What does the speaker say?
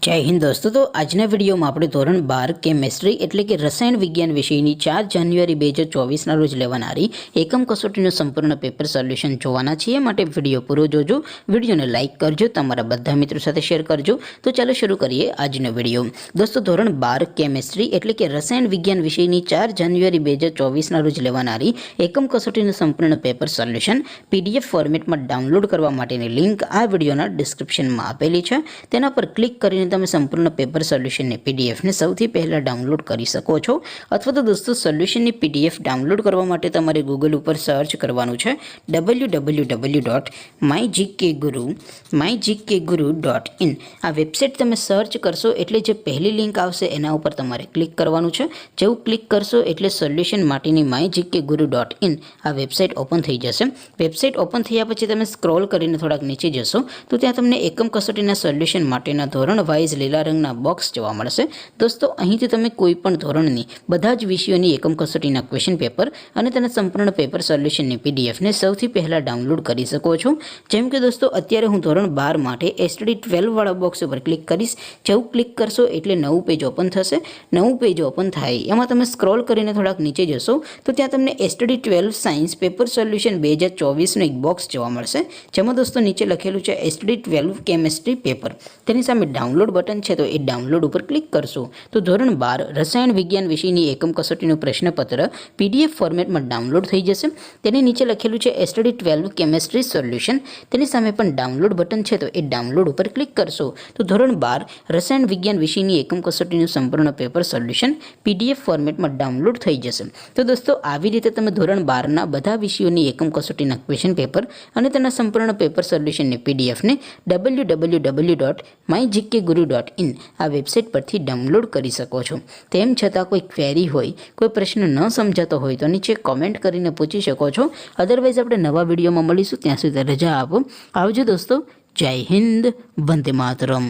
जय हिंद दोस्तों। तो आजना विडियो में આપણે ધોરણ 12 કેમેસ્ટ્રી એટલે કે રસાયણ વિજ્ઞાન વિષયની 4 જાન્યુઆરી 2024 રોજ લેવાનારી એકમ કસોટીનું સંપૂર્ણ પેપર સોલ્યુશન જોવાના છીએ। માટે વિડિયો પૂરો જોજો, વિડિયોને લાઈક કરજો, તમારા બધા મિત્રો સાથે શેર કરજો। તો ચાલો શરૂ કરીએ આજનો વિડિયો। દોસ્તો ધોરણ 12 કેમેસ્ટ્રી એટલે કે રસાયણ વિજ્ઞાન વિષયની 4 જાન્યુઆરી 2024 રોજ લેવાનારી એકમ કસોટીનું સંપૂર્ણ પેપર સોલ્યુશન પીડીએફ ફોર્મેટમાં ડાઉનલોડ કરવા માટેની લિંક આ વિડિયોના ડિસ્ક્રિપ્શનમાં આપેલી છે। તેના પર ક્લિક કરીને તમે સંપૂર્ણ પેપર સોલ્યુશનની પીડીએફને સૌથી પહેલાં ડાઉનલોડ કરી શકો છો। અથવા તો દોસ્તો સોલ્યુશનની પીડીએફ ડાઉનલોડ કરવા માટે તમારે ગૂગલ ઉપર સર્ચ કરવાનું છે www.mygkguru.in। આ વેબસાઇટ તમે સર્ચ કરશો એટલે જે પહેલી લિંક આવશે એના ઉપર તમારે ક્લિક કરવાનું છે। જેવું ક્લિક કરશો એટલે સોલ્યુશન માટેની mygkguru.in આ વેબસાઇટ ઓપન થઈ જશે। વેબસાઇટ ઓપન થયા પછી તમે સ્ક્રોલ કરીને થોડાક નીચે જશો તો ત્યાં તમને એકમ કસોટીના સોલ્યુશન માટેના ધોરણ વાઇઝ લીલા રંગના બોક્સ જોવા મળશે। દોસ્તો અહીંથી તમે કોઈ પણ ધોરણની બધા જ વિષયોની એકમ કસોટીના ક્વેશ્ચન પેપર અને તેના સંપૂર્ણ પેપર સોલ્યુશનની પીડીએફને સૌથી પહેલાં ડાઉનલોડ કરી શકો છો। જેમ કે દોસ્તો અત્યારે હું ધોરણ 12 માટે એસટીડી 12 વાળા બોક્સ ઉપર ક્લિક કરીશ। જેવું ક્લિક કરશો એટલે નવું પેજ ઓપન થશે। નવું પેજ ઓપન થાય એમાં તમે સ્ક્રોલ કરીને થોડાક નીચે જશો તો ત્યાં તમને એસટીડી 12 સાયન્સ પેપર સોલ્યુશન 2024નું એક બોક્સ જોવા મળશે, જેમાં દોસ્તો નીચે લખેલું છે એસટીડી 12 કેમેસ્ટ્રી પેપર। તેની સામે ડાઉનલોડ બટન છે તો એ ડાઉનલોડ ઉપર ક્લિક કરશો તો ધોરણ 12 રસાયણ વિજ્ઞાન વિષયની એકમ કસોટીનું પ્રશ્નપત્ર પીડીએફ ફોર્મેટમાં ડાઉનલોડ થઈ જશે। તેની નીચે લખેલું છે એસટીડી 12 કેમેસ્ટ્રી સોલ્યુશન, તેની સામે પણ ડાઉનલોડ બટન છે તો એ ડાઉનલોડ ઉપર ક્લિક કરશો તો ધોરણ 12 રસાયણ વિજ્ઞાન વિષયની એકમ કસોટીનું સંપૂર્ણ પેપર સોલ્યુશન પીડીએફ ફોર્મેટમાં ડાઉનલોડ થઈ જશે। તો દોસ્તો આવી રીતે તમે ધોરણ 12ના બધા વિષયોની એકમ કસોટીના ક્વેશ્ચન પેપર અને તેના સંપૂર્ણ પેપર સોલ્યુશનની પીડીએફને www.mygkguru.in આ વેબસાઇટ પરથી ડાઉનલોડ કરી શકો છો। તેમ છતાં કોઈ ક્વેરી હોય, કોઈ પ્રશ્ન ન સમજાતો હોય તો નીચે કોમેન્ટ કરીને પૂછી શકો છો। અદરવાઇઝ આપણે નવા વિડીયોમાં મળીશું, ત્યાં સુધી રજા આપો। આવજો દોસ્તો। જય હિન્દ, વંદે માતરમ।